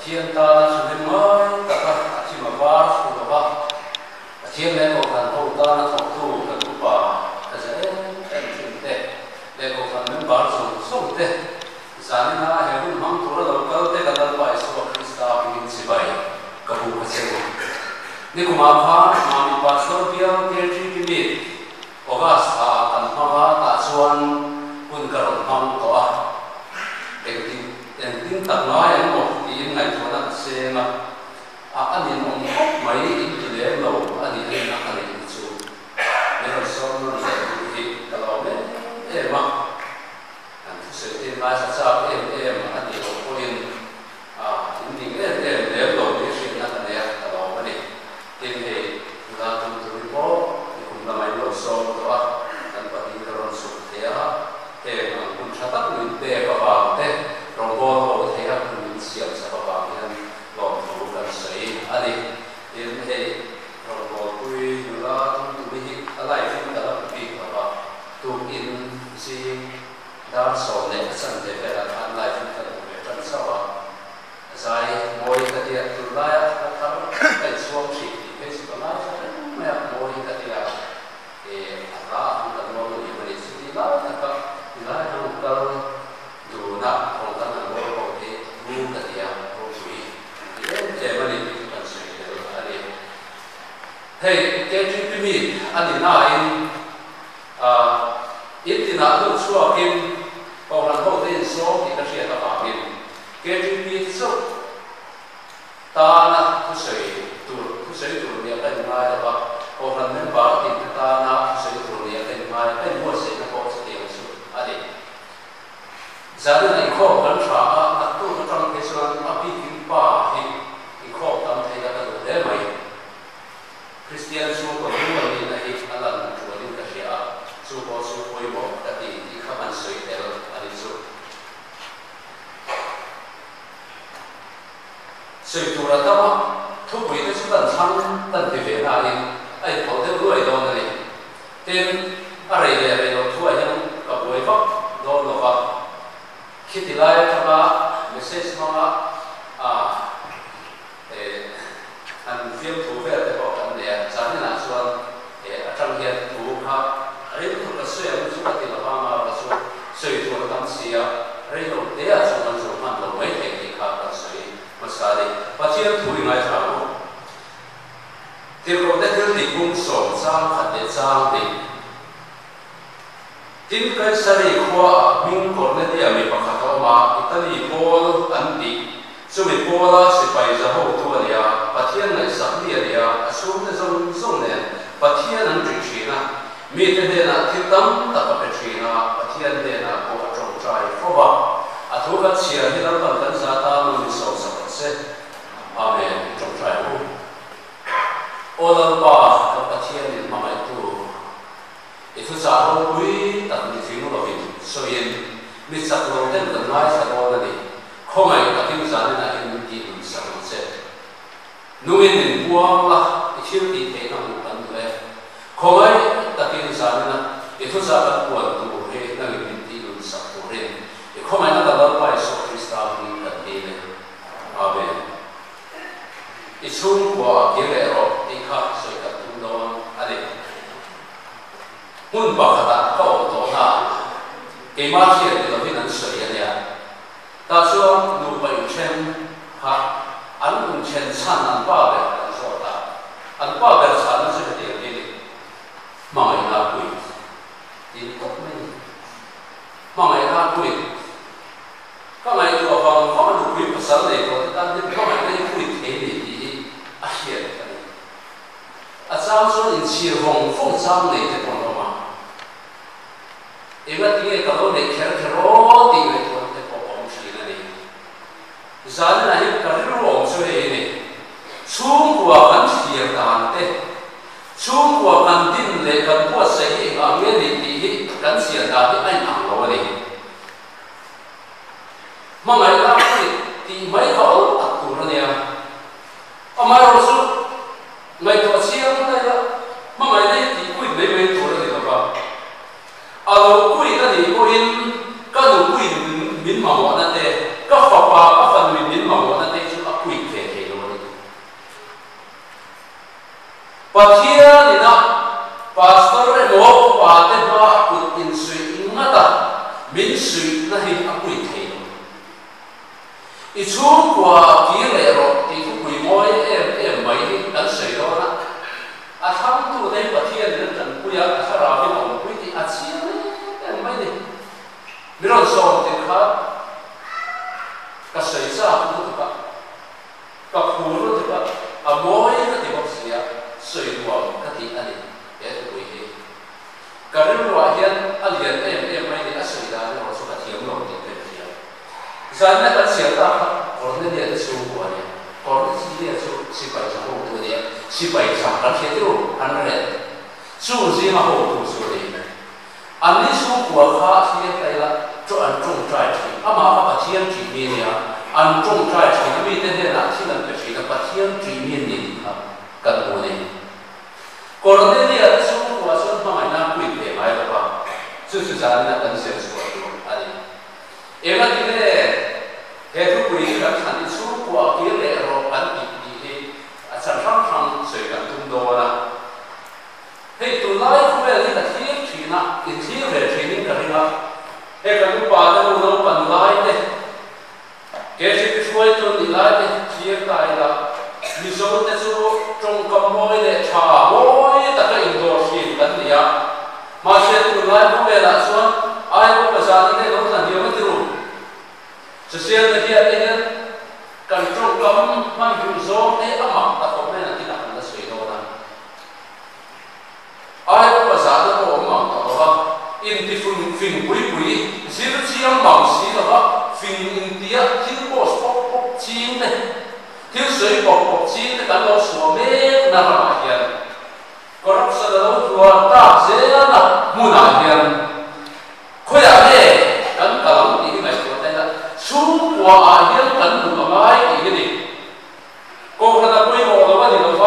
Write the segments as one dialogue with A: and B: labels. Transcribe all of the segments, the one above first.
A: thiên ta là sự biến mới tất cả chỉ mà va phụ đó thiên lên một phần hậu ta là thổ thủ là thủ bà là dễ em chuyện thế để một phần mình bảo dùng sống thế giá nên là hệ thống mang thủ là đầu cơ thế cả lần bài số Krista bình si bài cả bộ cái gìนี่กูมาพามามีปัสสาวะเดียวเดียร์จีบิมิดโอวาสตาตันมาว่าตาชวนคุณกระโดดน้องตัวเด็กดิ้งตัดน้อยอย่างหมดที่ยังไงตัวนั้นเสียมาอันนี้มองไม่อินเดียโลอันนี้เองอันนี้จูในเราสอนเราจะดูที่ตลอดเลยมาอันที่สุดที่มาจากอันนี้เราพูดอินดิ้งเลี้ยโลนี่สิ่งนั้นเนี่ยตลอดมาดิที่ให้เราทำตัวนี้พอที่คุณทำให้เราสอนตัวนั้นปฏิบัติสุดเดียวเองคุณชาติหนึ่งเดียวกับเราเองเราบอกว่าเทียบคุณเสียงสักบางอย่างลองดูกันสิอันนี้ที่ให้เราบอกคุยอยู่แล้วทำตัวนี้อะไรที่มันจะรับผิดกับตัวอินซีดาวสอนเนี่ยสันเดเวลาอะไรที่มันจะรับผิดกันสักว่าใจมวยกระเดียดตัวไล่ทำเป็นช่วงชีวิตเป็นสิ่งไล่ไม่อยากมวยกระเดียดอะไรมันจะมองอยู่ในสิ่งที่ไล่นะครับไล่ทำกันดูนักของท่านนั้นว่าเขาที่รู้กระเดียดรู้คุยที่เจ้ามันนี่เป็นการสื่อเรื่องอะไรเฮ้ยเจ้าที่มีอันนี้น่าอินที่น่าดูชั่วกินเอาหลังเขาที่สองที่กระเสียตะบาบินเกิดมีสุขตานะผู้ใช้ตัวเนี่ยเป็นไงแต่ว่าพอเราเน้นบาติตานะผู้ใช้ตัวเนี่ยเป็นไงเป็นหัวเสียงของเสียงสุดอะไรจากนั้นอีกข้อกันฉานักตู้นักทำเกษตรมาพิจิตรป่าอีกข้อทำให้กันตัวได้ไหมคริสเตียนสู้กับรู้วันนี้นะอีกอันนั้นชวนดิ้งกระเชียสู้พอสู้คุยบอกแต่ที่ข้ามันสวยแต่อันนี้สุด所以做了的话，土鬼的出单仓，单对别那里，哎，跑得路来到那里，但อะไรเนี่ยเราทั่วยังกับไว้ฟังโดนหรอกว่าคิดที่ไรทำมาเมสเซจมาอันฟิล์มถูกเพื่อแต่บอกกันเนี่ยจากนั้นส่วนอาจารย์เฮียถูกครับอะไรถูกกระเสือกสุขติละบ้างมาประสบสวยตัวตั้งเสียอะไรเราเดี๋ยวส่วนมันเราไม่เห็นที่ขาดกันสวยมาสกัดปัจจัยถูกยังไงครับที่เราได้เรื่องที่กุ้งส่งสร้างขัดเดือดสร้างดิทีมการสร้างขวามิ่งคนนั้นที่มีประคับมาอิตาลีโพลอันดีส่วนโพลาสิไปจะหัวตัวเนี่ยปัจจัยในสังเดียเนี่ยส่วนในส่วนเนี่ยปัจจัยนั้นจุดชี้นะมีแต่เดินที่ตั้มตะกับเป็นชี้นะปัจจัยเดินก็จงใจเพราะว่าทุกข์เสียที่เราต้องการจะตามมีสองสัพเสอาเมนจงใจรู้โอลัมบากับปัจจัยนี้มาไม่ถูกอีทุกอย่างเราคุยแต่ไม่ถึงเราเห็นส่วนมีสักเราเดินกันง่ายสักวันนี้ข้อหมายกับที่มีสารในอินดีอินสังเสนุ่มนินบัวละที่ชื่อที่เทนังกันด้วยข้อหมายกับที่มีสารในอีทุกอย่างกันบัวตัวเรื่องนั่งอินดีอินสังตัวเรื่องข้อหมายนั้นเราไปสู่คริสต์มีกันดีเลยอาเมนอีช่วงว่าเกี่ยวกับเราที่ข้าศึกกับทุนโดนอะไรมุ่งปากตาเข้าตัวหน้าเกี่ยมาเชียร์ที่เราที่นั่นสวยเนี่ยแต่ช่วงดูไปเช่นฮะอันอุ่นเช่นชั้นอันป้าเบลอันโซตาอันป้าเบลชั้นนั้นสุดเดียวนี่มาไม่น่าคุยดีก็ไม่มาไม่น่าคุยก็ไม่ตัวฟังเขาดูคุยภาษาเลยก็แต่ที่เขาไม่ได้คุยเทนี่อาเชียร์กันอาจารย์ส่วนอินเชียร์ของฟ้องซ้ำเลยที่คนเรามาเอ็งว่าที่นี่ก็ต้องเด็กแค่รอดีเลยตัวที่พอผมชี้นั่นเองจานนั้นยังการรู้องช่วยนี่ช่วงกว่ากันเชียร์กันเต้ช่วงกว่ากันดิ้นเลยกันพวกเสียงอ่างเงี้ยดีกันเชียร์กันที่ไอ้หนังเราเลยมาไม่ได้ที่ไม่เขาตัดตัวเนี่ยเอามาเราสู้ไม่ตัวเชียร์ไม่ได้มาไม่ได้ที่คุยไม่เป็นตัวเลยหรอกเอาคุยกันดีคุยก็ดูคุยมินมาหมดนั่นเองก็ฝากปากก็ฟังมินมาหมดนั่นเองชุดอับ Pathian ina pastor emo pate ba put in sui ingata min sui na hi apui thei ichu kwa ki le ro ti ku pui moi em mai hi kan sei do na a tham tu dei pathian ina kan puya a sara bi mo pui ti a chi em mai ni miron so ti kha ka sei sa ku ka ka phu ti ka a moi ka ti bok sia sui wa ka ti ani e tu pui hi ka ru wa hian a lian em mai ni a sei da ro so ka thiam lo ti pe sia zan na ka sia ta or ne dia su wa ni or si dia su si pai sa ho tu dia si pai sa ka thi tu an re su si ma ho tu su ni an ni su kwa kha si tai la cho an chung trai chi ama ma pa thiam chi mi ni an chung trai chi mi te ne na thi lan pe chi na pa thiam chi mi ni ha kan mo ni Cornelia su wa sun ma na kui pe mai la ba su su za na kan se su wa tu ani e ma ti le he tu kui ka chan su wa ki le ro an ti ti he a chan ram ram se kan tum do na he tu lai ku le ni ta thi chi na in thi le chi ni ka ri na he ka tu pa da no pan lai ne ke si tu suai tu ni lai ne chi ta ila ni so te su trong kam moi le cha moi ta ka in do shi kan ni ya ma se tu lai ku le la suan ai ko pa sa ni ne no san dia ma ti ru se se na dia te ne kan trong kam man ju zo e ama ta ko me na ti na na se do na ai ko pa sa da ko ma ta ba in ti fun fin pui pui si ru chi am ma si da ba fin in dia ti ko spok pok chi ne thiếu水薄薄錢，你感覺傻咩？那麼難人，corruption 都做大些啦，冇難人。佢話咩？咁講已經係講得啦，出國啊，已經緊唔係幾嘅啲。個個嘅規模嘅話，你嘅話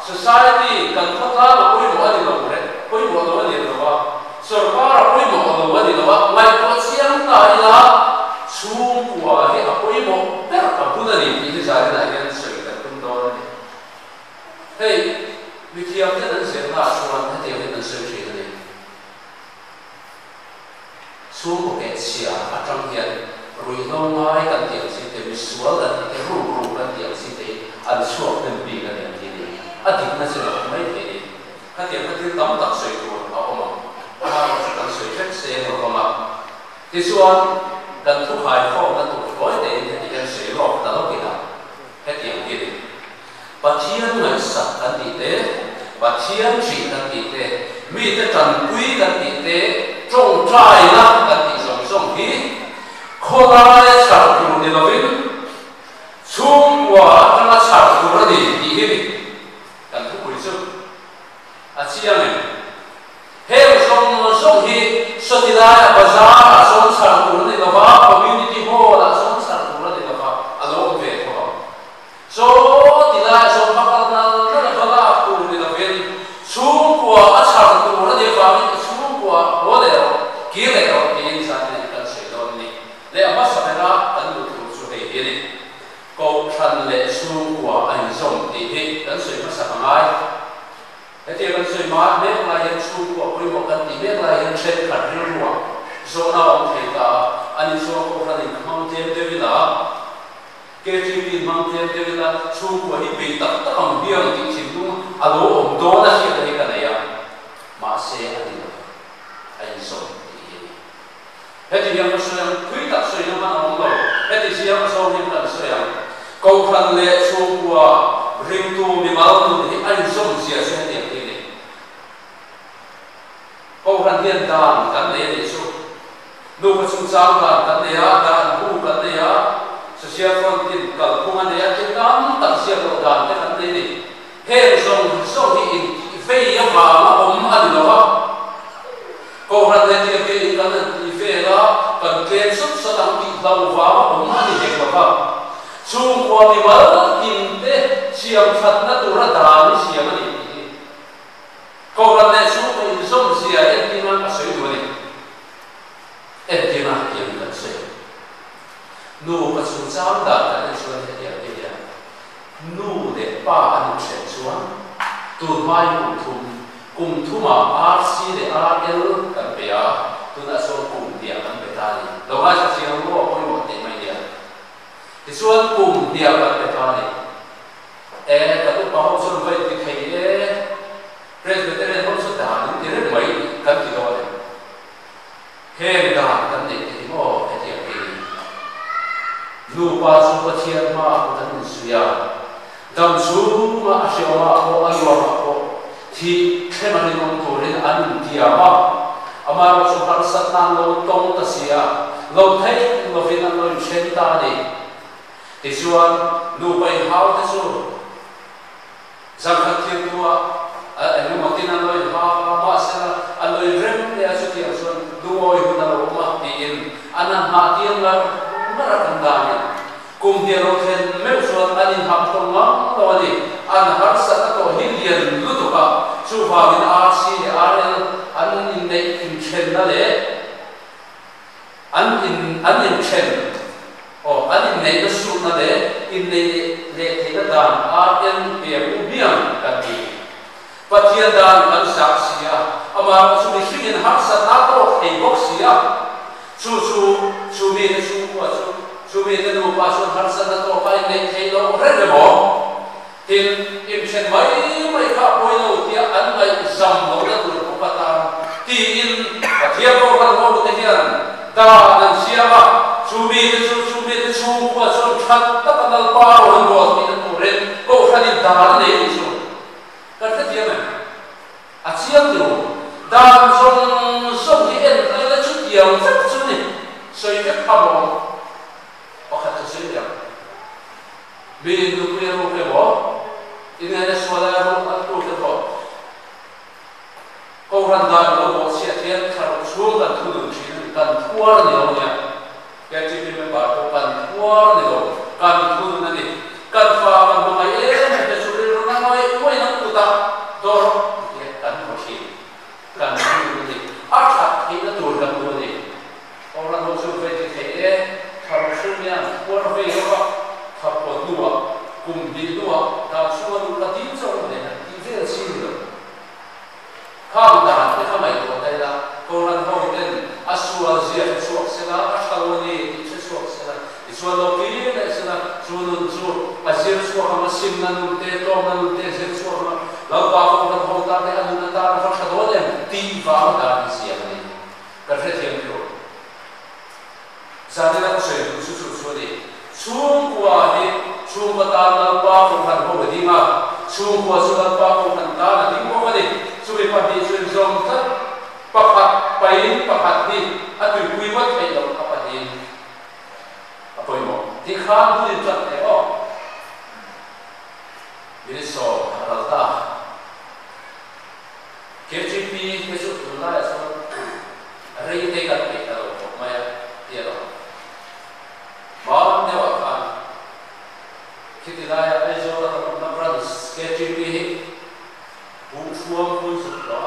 A: ，society 緊複雜嘅規模嘅話，規模嘅話 ，server 規模嘅話，外國先大啦。出國嘅規模，但係不能你啲曬那樣水嘅咁多咧。嘿，你睇下啲人成日說，一定要能水水嘅咧。出國嘅時啊，當然，瑞東愛緊條線對所有嘅路緊條線對，按錯跟邊嘅兩啲咧，一定那是唔係嘅，一定嗰啲抌特水嘅好嘛，等水出聲嘅嘛，你說。dan tu hai kho dan tu koi de ni kan se lo da lo kita het yang gini pathian ngai sa kan ti te pathian chi kan ti te mi te tan pui kan ti te trong trai na kan ti song song hi kho lai sa tu ni lo vin chung wa ta sa tu ra ni ti hi kan tu pui su a chi yang ni he song song hi so ti la bazar song sa tu ni lo ba community hall la song sa tu ra ni lo ba a lo ve ko so ti la so pa ka na ba la tu ni lo ve chu kwa a sa tu ra ni ba mi chu kwa ho le ro ki le ro ti sa ni kan se do ni le ma sa ra kan lu tu su he ni ko than le chu kwa an song ti he kan se ma sa mai Heti kan soi ma me la yan chu ko pui mo kan ti me la yan chen khat ri ruwa zo na om thei ta ani zo ko ran in mountain de vila ke ti bi mountain de vila chu ko hi bi tak tak am biang ti chin tu a lo om do na hi ka ni ka na ya ma se ani lo ai so ti heti yang so yang pui tak so yang ma om lo heti si yang so yang kan so yang ko ran le chu ko ring tu mi mal tu ni ai so sia so ti Kau kan dia dan kan dia itu, dua susah kan dia dan bukan dia, sesiapa pun kalau bukan dia kita tak siapa dan kan dia ni, hersong ini, fei yang mana ada loh, kau kan dia kan fei lah, kan kesuk sedang di dalam ada yang loh, semua ni malah inte siapa sana turun dalam siapa ni. Kau kan dia suka insom sia entina kasih dua ni, entina yang kasih. Nu kasih jam dah kan suan dia dia. Nu de pa anu sensuan, tu tu mai cùng thu mà RC để RL cần phải tu đã số cùng điểm cần phải ta đi đâu ai sẽ chịu không có một tiền mấy điểm thì xuân cùng điểm cần phải ta đi cái tu bảo hậu xuân vậy thì thầy Presbyterian hậu xuân đàn thì rất mấy cần thì đó đấy hết đàn cần để thì ngô cái chuyện gì nu qua xuân qua thiên mà cũng thành suy dam su ma asio ma ko aywa ma ko thi khemani nom to ren an dia ma amaro su har satnan lo tong ta sia lo thai lo vin an lo chen ta de ti suan nu pai hau ta su zam khat thiên tua anh mo tin an lo ha ma sa an lo rem le asu ti asu du oi hu na lo ma ti in anan ha ti an mara kan da ni cùng dia lo khen meu suan anin ham tong ma lo ni an har sa to hilian lu to ka su fa min RC RL an in nei in chen na le an in chen o an in nei da su na le in nei le the da dan RN pe u biang ka ti pathian dan an sak sia ama su ni hin har sa na to ei bok sia su me da su wa su me da no pa su har sa na to pa nei thei lo re de bo tin im chen mai ka poi no tia an mai zam no da tu ko pata ti in pathia ko kan ho te hian da nan sia ma su me da su wa su khat ta ka dal pa ro han bo ti na tu re ko khani da ne su ka ta tia me a chiang tu dan song hi en ai la chu tiang phật chu ni soi phép pa bo o khat chu sia bin du pe ro pe bo in ai so la ro at tu te bo ko ran dan lo bo sia thian thar chu kan thu du chi kan thuar ni lo nya ke chi pi me ba to kan thuar ni lo kan thu du na ni kan fa kan ma mai te su ri ro na noi moi na tu ta do ke kan ho chi kan thu ni a tha ki na tu kan tu ni ko ran ho su fe ti the thar su nya por fe yo ba tha po duwa cùng đi duwa ta su lu la tin so ne ti ve chi ni lo kham ta te kha mai to dai la ko ran ho ten asua zia su se la a tha lo ni ti su se la ti su lo ki ne se la su nu su a zia su ha ma sim na nu te to na nu te se su ha la pa ko ran ho ta te anu na ta fa kha do ne ti va ta ni sia ni ka fe thiam lo sa ne la se su ni chung kwa hi chung ba ta na pa ko ran ho di ma chung kwa su la pa ko ran ta na di mo ma ni su bi pa di su zong ta pa pat ni a tu kui wat ai lo ka pa di a poi mo ti khan bu di chat te o ni so ha ta ke chi pi ke su tu la so rei te ka pe ta lo ma ya ti lo ma ne wa khan ki ti la ya ai zo la na brothers ke chi pi bu chuam bu su lo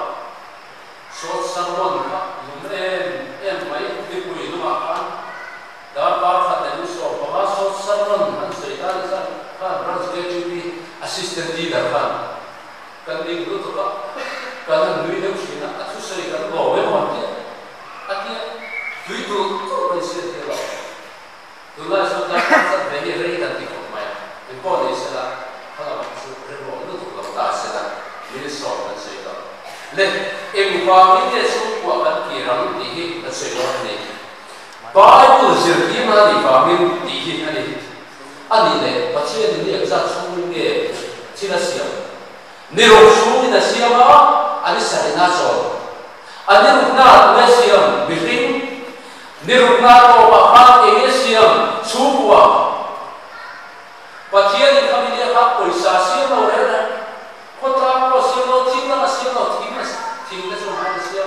A: so sarwan ka yum em mai ti pui no ma khan da pa kha te nu so pa so sarwan han se ta sa ka brothers ke chi pi assistant leader khan kan ding du to ka kan nui de chi na a thu sei kan lo we ma ti a ti tui tu to ri se te lo tu la so ta sa ve hi rei ta ti ko mai en po de se la ha la su re lo nu to lo ta se la ni so kan se ka le em wa mi de su kwa kan ki ram ti hi ta se lo ni Bible zir ki ma ni fa min ti hi ani le pa che ni le za chu nge chi na sia ni ro chu ni na sia ma ani sa na so ani ru na le sia bi ring ni ru na to ba ha e sia chu kwa pa che ni ka mi le ha ko sa sia no re na ko ta ko sia no ti na sia no ti na so ha sia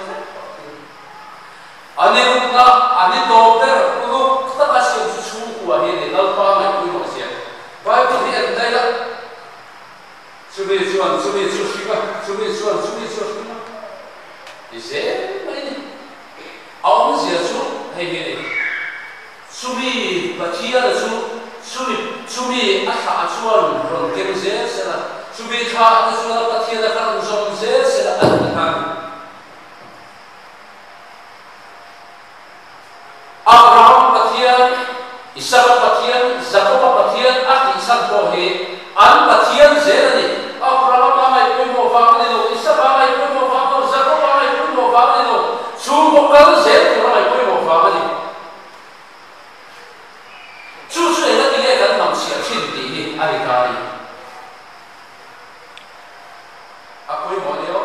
A: ani ru na ani to ter ku ta ka sia chu kwa he ni dal pa mai ku no sia Bible ni en dai la sumi chuan ise mai ni aum sia chu hei ni sumi pathia la chu sumi a tha chuan ron kem se la sumi kha ta chu la pathia la kar an pathian zerani Abraham amai poimo vangani no Isaac amai poimo vangani Jacob amai poimo vangani no chumo kal zer amai poimo vangani chu ena tige kan nam sia chin ti ni ari kari akoi modeo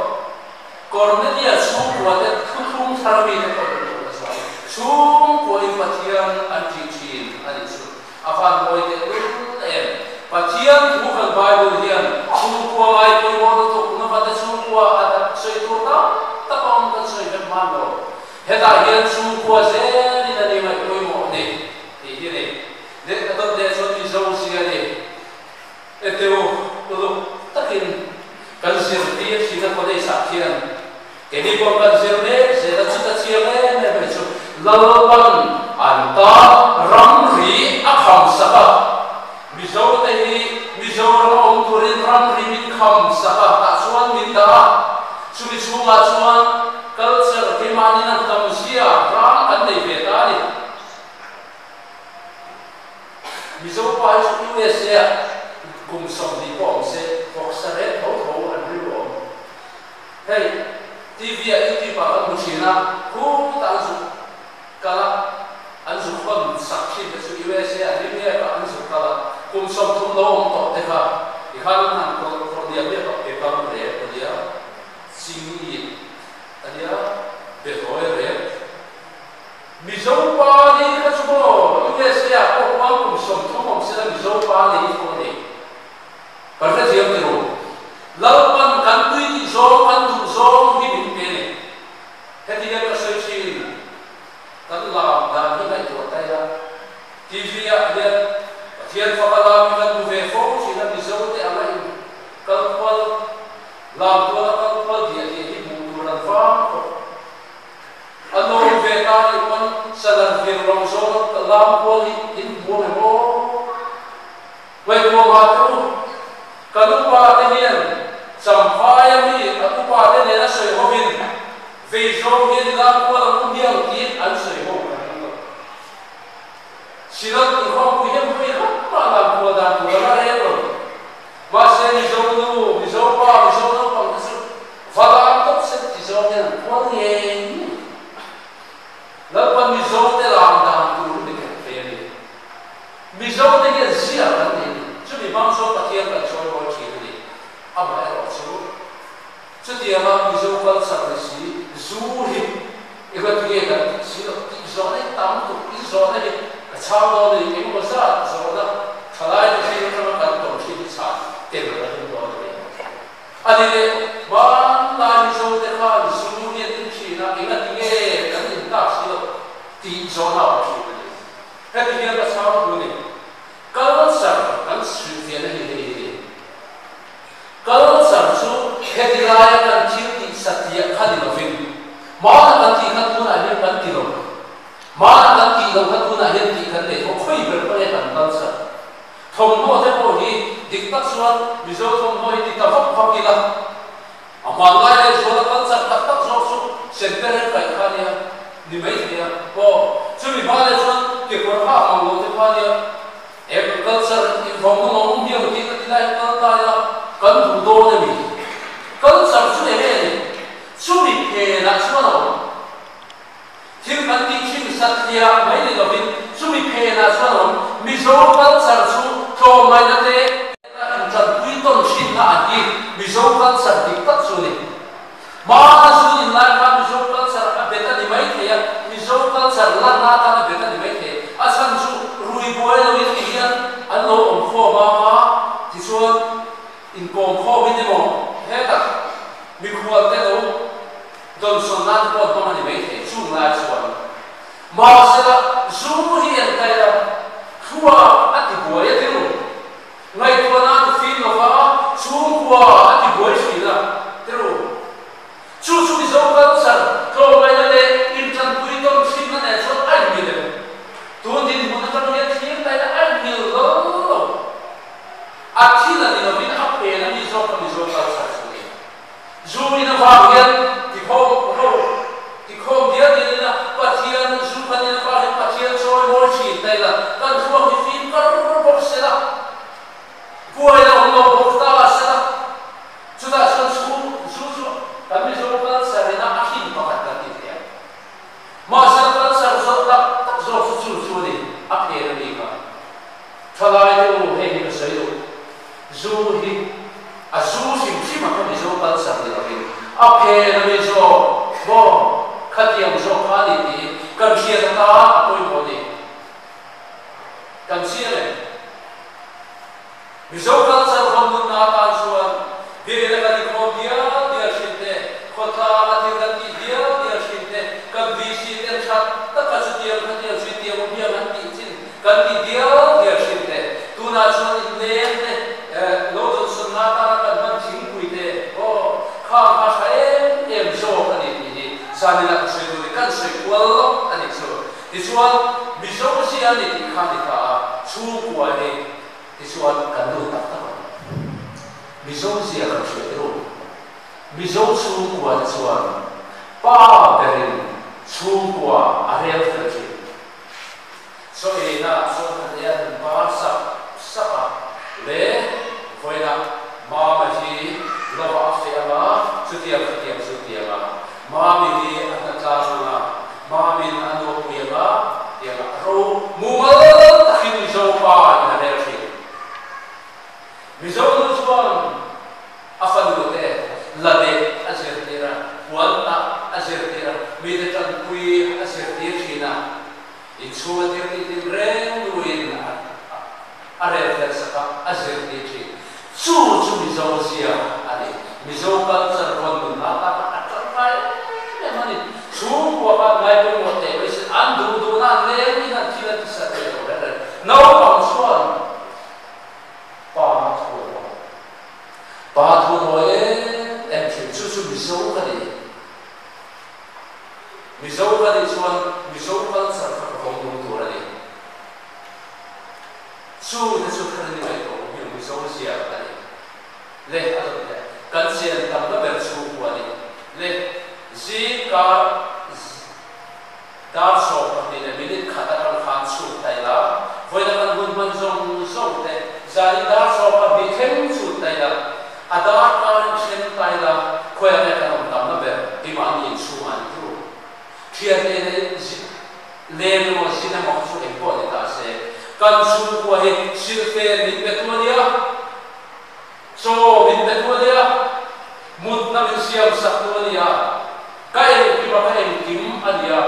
A: Cornelia chung kuate thung tharmi te ko chung ko in pathian an chi chin ani chu avan moi te em pathian thu kan bible hian chung ko ai ko mo to na ba chung ko ada soi to ta pom kan soi vet man lo heta hian chung ko ze ni na ni mai ko mo ne ti hi ne de to de so ti zo si ani eteo to takin kan sir ti si na ko dei sa hian Kini ko kan sirne sera chuta chiale ne be chu lalban anta ramri akham saka mizo te hi mizo rom turin ramri min kham saka ta chuan min da chumi chunga chuan culture ke mani na tamsia ram kan nei ve ta ni mizo pa chu USA kum som ni ko se boxare tho an ri ro hey TV itu bahkan musina, ku tansu kala ansu kon sakshi besu USA ini dia ansu kala kum som tum long to teka ikhalan nan ko dia dia to paper re dia singi dia behoy re mizo pa ni ka subo USA ko kum som tum sila mizo pa ni ko ni parta jiam tiro lalpan kan tui zo kan tu zo ni heti dia pasal chin kan lam dan ni mai tu taya TV ya dia tian fakala mi kan tu ve fo sina bizo te amai kalpal lam tu kalpal dia hi mu ran fa ano ve ka ni kon salan vir long zo lam ko in mo mo wei ko ma tu kalu pa te hian samphaya mi atu pa te ne na soi hovin vì do hiện ra qua là cũng nhiều tiếng ăn sợi hồ chỉ là những con quý hiếm quý lắm mà làm của đàn của nó đấy rồi và sẽ đi dâu đâu đi dâu qua đi dâu đâu bằng cái sự và làm tốt sẽ đi dâu nha quan hệ lớp con đi dâu để làm đàn của nó được về đi đi dâu để cái gì à cái này chứ bị mang số bạc tiền là cho nó chỉ đi à mà ở số chứ tiền mà đi dâu quan sát là gì zuhi ikat dia kan sila zona tam tu zona ni chao do ni ibu besar zona kalai ni sila sama kan tu sila sa tebel kan tu ni adile ban la ni so te ka zuhi ni sila ikat dia kan ni tak sila ti zona apa sila ni hati dia kan chao do ni kalau sar kan sufi ni kalau sar su hati raya kan cinti setia kali novin mana kanti kan tu nak lihat kanti lo, mana kanti lo kan tu nak lihat di kanti, kau koi berpelai kan dansa. Thombo te ko hi diktat suat, mizo thombo hi diktat hok kila. Amangai le suat dansa tak sok sok center kai kania, di mai dia. Ko cumi bale suat ke korha mango te kania. Agriculture informu ngomong dia kita tidak kata ya kan budo ne mi. Kan sarsu ne ne. Suri ke na suano, tim kanti tim satya mai ni lovin suri ke na suano, mizo kan sarsu to mai na te, insan puiton shin na ati mizo kan sar diktat suni, mana suni na kan mizo kan sar beta di mai te ya, mizo kan sar la na kan beta di mai te, asan su rui boy na win kian, ano omfo mama, tisuan inkom fo win mo, heta mikual te do. Don sonan ko to mani mai the chung lai suan ma sa zu hi an kai la khua ati boy ati ru ngai to na fi no va chung kwa ati boy si la te ru chu chu bi zo ka sa to mai na le in chan pui don si na ne so ai mi le to din mo na ta ne thi tai la ai mi lo a thi la ni no bin a pe na mi zo ka sa su ni zu ni na va hian không dia dia na pathian su kan na pa pathian so mo chi tai la kan su ki fin kar bo se la kuai hay ni soi lo zu hi a zu sim sim ma ni zo kal sa ni ri a phe na ni zo bo khatiam zo ka ni ti kan khia ta a koi mo ni kan sia le mi zo kal sa ron nun na ta suan bi le ka ni ko dia dia shinte khotha ati da ti dia dia shinte kan vi si ten chat ta ka chu dia ka dia si dia mo dia man ti chin kan ti dia dia shinte tu na chuan in le ne lo don sun na ta kan man ching pui te o kha ma sa em zo ka ni ni sa ni la soi du kan soi kwal ani so ti chuan mi zo si ani ti kha ni ka chu kwa he ti chuan kan du tak ta mi zo si a kan soi ro mi zo chu kwa chuan pa berin chu kwa a rel ta chi so e na so kan ya ba sa sa le foi na ma ma ji lo ba se ama chu ti ama ma mi ni an ta so na ma mi an do pu ya ba ya ro mu ma ta hin zo pa na le chi mi zo no chuan a fa lu te la de a ser tira wal ta a ser tira mi de tan pui a ser tira china in chuwa dir ni tin reng luin a re fer saka a ser tira chi chu mi zo sia ani mi zo kal char ron dun na ta a char pai me mani chu ko ba ngai ko mo te wis an du na le ni na chi la ti sa te ro re no pa chuan pa thu rồi em chuyển chu bị xấu cái gì chuan bị xấu cái sản phẩm không đúng tuổi này chu cái chu cái này này cũng bị xấu xia cái này lệ ở đây cần tiền tầm nó bền chu của này lệ gì cả đã số cái này mình khát ra khán chu tay là với là mình muốn dùng số này gia đình đã số cái bị thêm chu tay là ada kawan sen tay là khơi này cái nông tầm nó về đi mà nhìn xuống anh tu chuyện này lên mà xin là một số em bỏ để ta sẽ cần xuống qua hết siêu phê mình biết thôi nhá so mình biết thôi nhá một năm mình siêu sắc thôi nhá cái em mà cái em kiếm anh nhá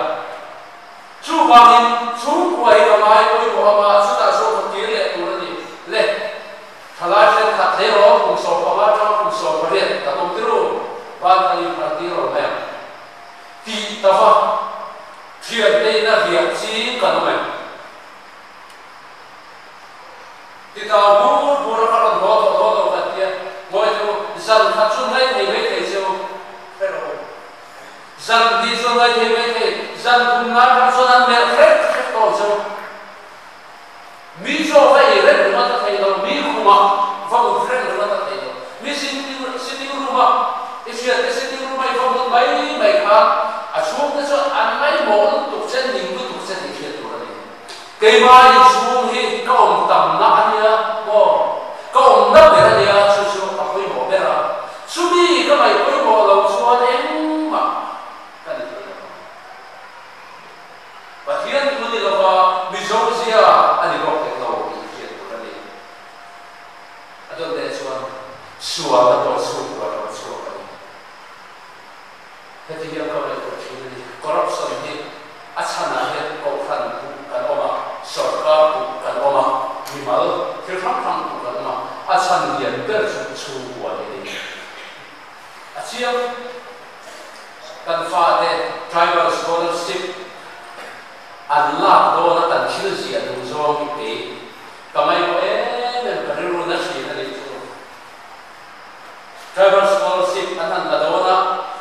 A: chú bà mình xuống qua hết mà ai cũng có mà chúng ta số một kia lệ thôi nhỉ lệ Kalau saya tak teror, musuh pemacam, musuh periat, tak terus, bahkan teror macam, ti tahu, dia tidak reaksi kanuman. Ti tahu bukan kalau bodoh katanya, boleh tu, zan kacun lain hebat itu, teror. Zan di zon lain hebat, zan tungar kacunan merek itu. Mi zo vai re ma ta thai lo mi khuma va u friend ma ta thai lo mi sini rumah isia te sini rumah va mu mai kha a chung te so an mai mo tu chen ning tu chen ni khia tu ni ke mai chung hi ka om tam na ania mo ka om na be ania chu a khoi mo be ra chu mi ka mai khoi mo lo chuan em ma ka ni ba hian tu ni lo ba mi zo sia ani ko suara atau suara ini. Jadi yang kau lihat ini korupsi ini asana ini bukan oma, sorga bukan oma, nimal firman bukan oma, asana yang bersuara ini. Asyik kan fade tribal scholarship Allah doa kan kilsi adu zong ini, kamai ko beriru nasi dari Tribal scholarship anan adona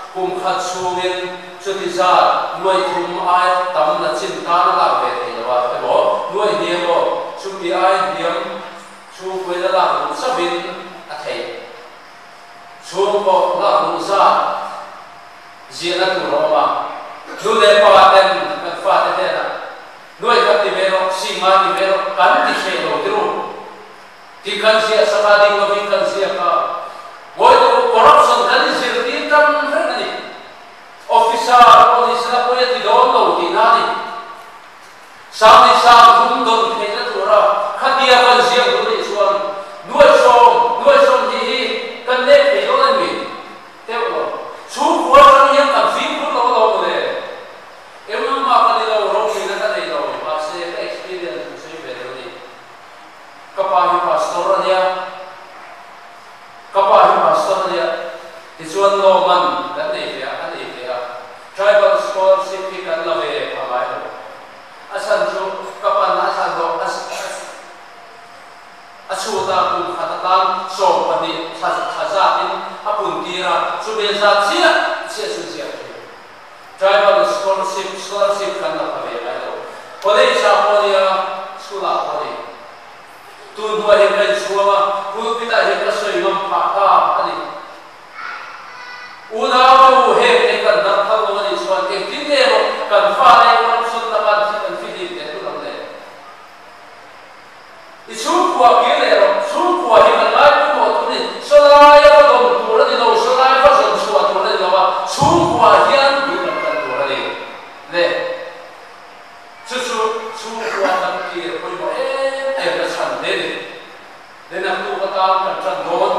A: kum khat sungin chutiza noi kum ai tam na chin kana la ve te wa bo noi demo chumi ai diam chu pui la la sabin a thei chu ko la lu sa zia tu ro ma lu le pa ten ka fa te na noi ka ti mero singa ti mero kan ti se lo tru ti kan sia sa ding no kan sia ka corruption kan sirti tam ni officer police la ko yati don lo ti na ni sami sam dum don ke ta tura khatia kan sia ko ni so kapahi pastor dia isuan loman dan dia tribal scholarship ki kan lave amai asan jo kapan asan do asuta kun khatatan so padi sazatin apun tira subeza sia tribal scholarship kan lave ai college aponia skula aponi tun huwa he suwa ku pita he kasoi mam pa ani unaw he kan darthal lo ni suan ke tinero kan fa ai kan sun ta kan kan fidi te tu lam le isu kwa kelero su kwa he kan lai ku mo tu ni solai ya dom tu ra ni lo solai fa son suwa tu ra ni lo wa su kwa hian bi kan tu ra ni le su kwa kan ki ko mo ka san de le na tu ka ta kan san don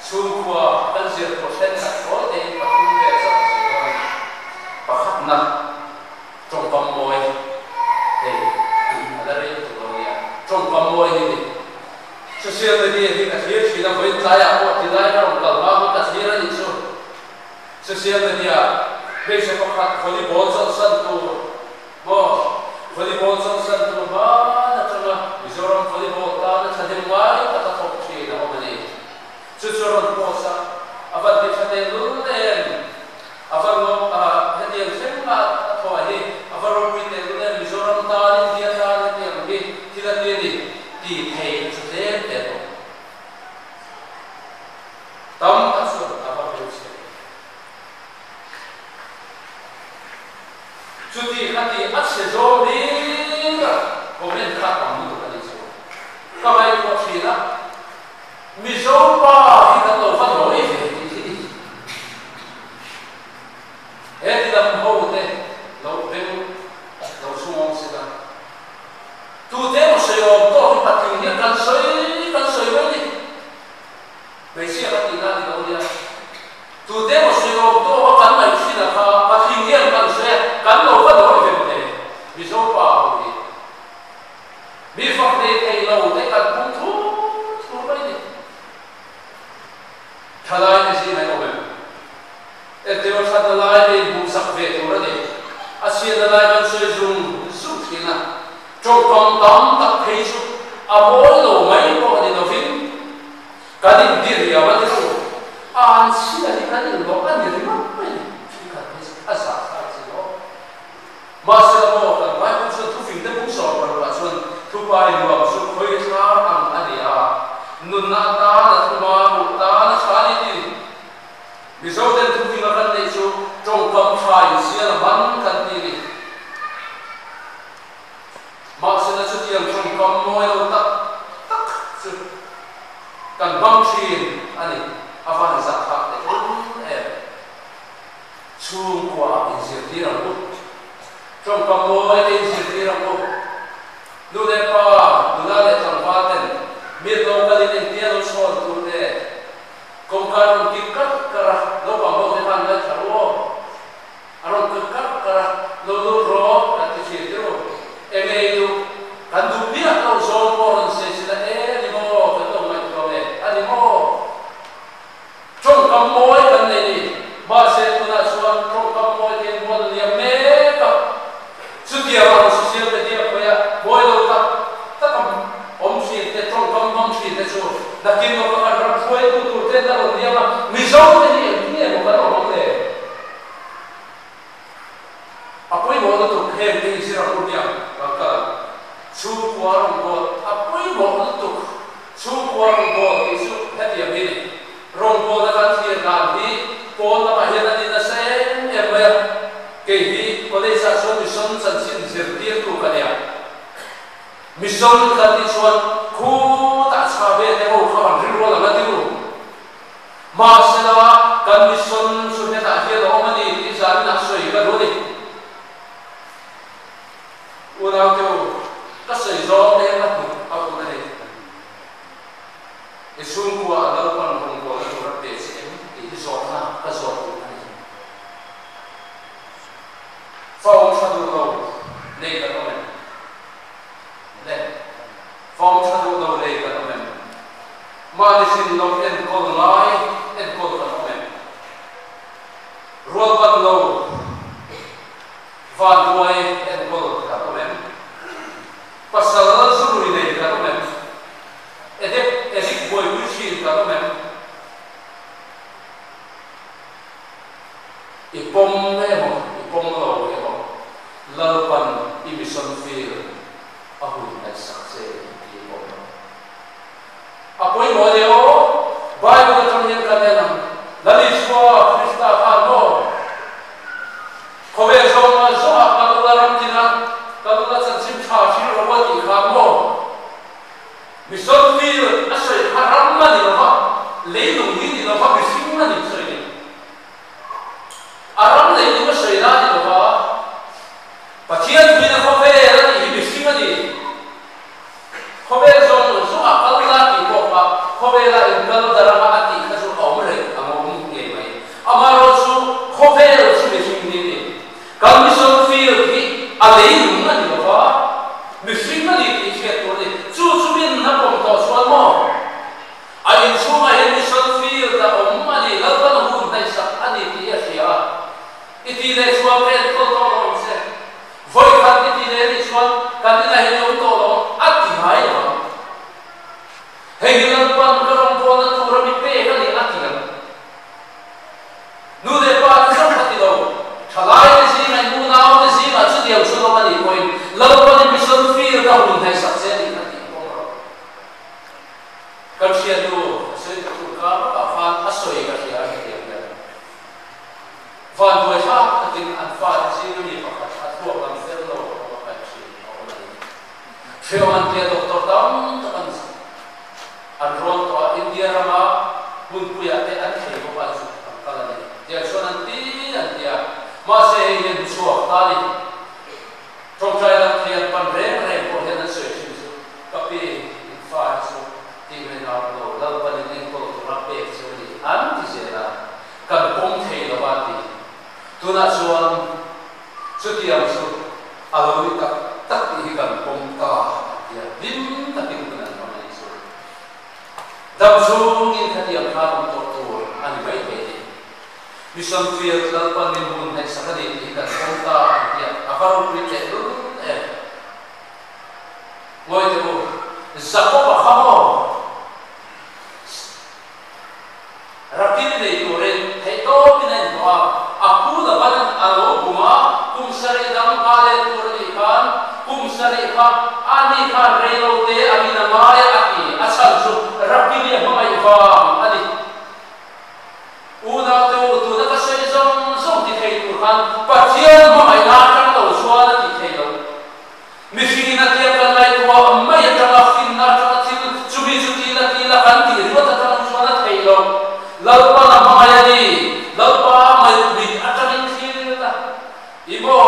A: su kwa kan zir percent ko te pa tu ve sa si pa khat na trong pam moi te ala re tu lo ya trong pam moi ni social media ni ka share chi na voi ta ya ko ti lai ka ro ka ma ko ka share ni su social media be se ko khat volleyball san tu mo volleyball san tu ba na changa mizoram volleyball ta na chadem mai ta ta thok chi na o mani chuchuron posa avan de chate lunen avaro hedian semma thwa hi avaro mit de lunen mizoram ta ni dia ta ni ti hi tila ni ti thei chute te to tam asu avaro se chuti khati atse zo ni komen kha pa mu ka ni so kamai ko thina mizopa hi ka to fa no e ti lam ho te lo vem lo sumo se da tu te mo se yo to hi pa ti ni kan soi wa ni be si ra ti na ni lo dia tu te mo se yo to wa kan mai si na ka pa ti ni kan se kan lo fa no e te mizopa ho ni mi fa te te lo te kan pung thu thalai ni si mai omen eteo sadalai ni bu sak ve to ra ni asia dalai ban soi zum su thina chok kom tam tak thei chu amol lo mai ko ni no vin kadin dir ya wa tu an si la ni kadin lo kan ni ma mai ka ni asa sa si lo ma se mo ka mai ku chu tu vin de bu so par wa chun tu pa ni wa su khoi sa ang ani a nun na ta na tu ma bu ta na sa ni ti mizo den tu vin kan nei chu trong kam thai sia la ban kan ti ni ma se na chu ti ang trong kam moi lo tak chu kan bang thin ani avan za kha te chu kwa in zir ti rang bu trong kam moi te zir ti rang bu lu de pa lu na le chang pa ten mi lo ka ni ti lo son tu de kom kan ki kat kara lo ba mo te han la charo aron ki kat kara lo ro ka ti chi ti ro e me du kan du pia lo so mo ron se si la ni mo ka to mai to me ani mo trong kam moi kan nei ni ba se tu na suan trong kam moi ke mo ni me ka su ti a social media ko ya moi lo ta kam om si te trong kam mong si te chu da kin no ka ra foi tu te da ro dia ma mi zo te ni mo ka ro mo le apoi mo no tu khem te si ra ko dia ka chu kwa ro ko apoi mo no tu chu kwa ro ko ti su ha dia mi ni ro ko da kan ti da ni ko na ma he na ni na se e ba ke hi ko le sa so mi son san sin zir ti tu ka dia mission kan ti chuan khu ta cha be te ho kha ri ro la na ti ru ma se na kan mission su ne ta he lo ma ni ti sa na soi ka ro ni u na ke u ka sei zo te na tu a tu na ni e sun ku a da pan hong ko na tu ra te se ti zo na ka zo tu na ni fa o cha tu lo nei ka to ne phong cha tu lo lo le ka men ma ni sin lo en ko lai en ko ka men ro ban lo van duai en ko ka men pasal zuri le ka men edik boy wishi ka men ipom lo lalpan mission field ahun ay sakse ipom apoy mo deo Bible ka kanya kanenam laliswa Krista kano kobe soma soa kalularam tinang kalula sansim chashi rawati kamo mission field asay haram mani nawa leilung hindi nawa bising mani sa'yo aram leilung asay lani nawa Pacian punya kobe lagi hidup sini. Kobe zong zong akal lagi kopa kobe lagi kalau darah mati kasu omre among ngai. Amaro su kobe su mesin ini. Kalau misal feel ki alai mana ni bapa? Mesin mana ni siapa tu ni? Su bin napom tau suamo. Ayin su mai misal feel dah omani lalu pun dah sak ani dia siapa? Itu dia suami kalau se. Voi kan di diri suan kan di lahir yang tolong ati hai ya. Hengilan pan kerong pona turun di pe kan di ati kan. Nu de pan song ati do. Chalai di sini main munau di sini macam dia usul kan di poin. Lalu pan di mission field kan pun hai sukses di ati. Kan siapa tu saya tu kan fan asoi kan siapa dia. Fan dua sah keting fan sini ni pakai. Tuhan Firman Allah Firman dia doktor tam tekan anron to India rama pun puya te an he ko pa su kala ni dia so nanti dia masih yang suah tadi trong trai dan kian pan rem ko hen se su tapi fa su ti me na lo la pan ni ko to rape su ni an ti se na kan pom the lo ba ti tu na suan setiap su alami tak dihikan pomta ya dim tapi bukan mana itu dalam sungin hati yang harum tortur ani baik baik mission field lalpan nimbun hai sakadi dihikan pomta ya akaru prite dulu moi itu zakoba khamo rakin dei koren hai to binai doa aku lawan alo buma sari dam kale turni kan sari kan ani kan relo te ami na maya aki asal su rabbi dia mai fam ani una te tu na kasai zong zong di thei tu kan pacian mai na kan lo suara di thei lo misina te kan lai tu mai ta ma fin na ta til subi suti la ti la kan ti ro ta kan suara thei lo lalpa na maya ni lalpa mai bi atanin ibo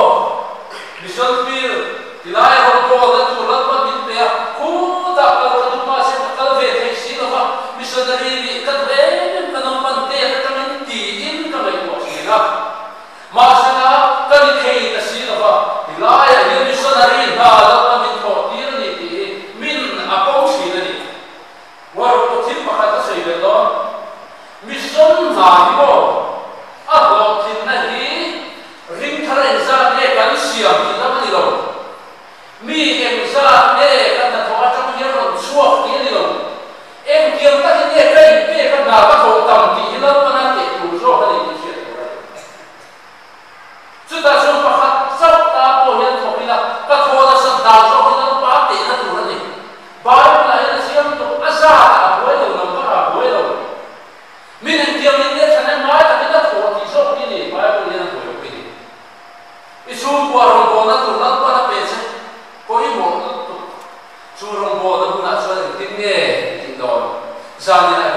A: mission field tilai hong ko da tu lalpa bin pe ku ta ka tu ma se ka ve thai si lo ba missionary ni ka ve ka nam pan te ka min ti in ka mai ko si na ma sa na ka ni thei ta si lo ba tilai ni missionary da lalpa min ko ti ni ti min a ko si ni war ko ti pa ka ta sei le do mission ha ibo a lo tin na hi ring thare za ne kan siam ki na ni lo mi em za ne kan na tho atang ye ron chuak ni ni lo em kiam ta ni ne kai pe kan na ka tho tam ti lo pa na te tu zo ha ni ti se chu ta so pa khat sa ta po hian tho ila ka tho da sa da zo ki na pa te na tu na ni ba la ina siam to asa a boi lo na ba a boi lo mi ne kiam ni ne chana ma ta ni na tho ti zo ki ni ba ko ni na boi isu buarong bona tu nak pada pece, koi mo tu surong bona tu nak suara tinggi tingdon, zani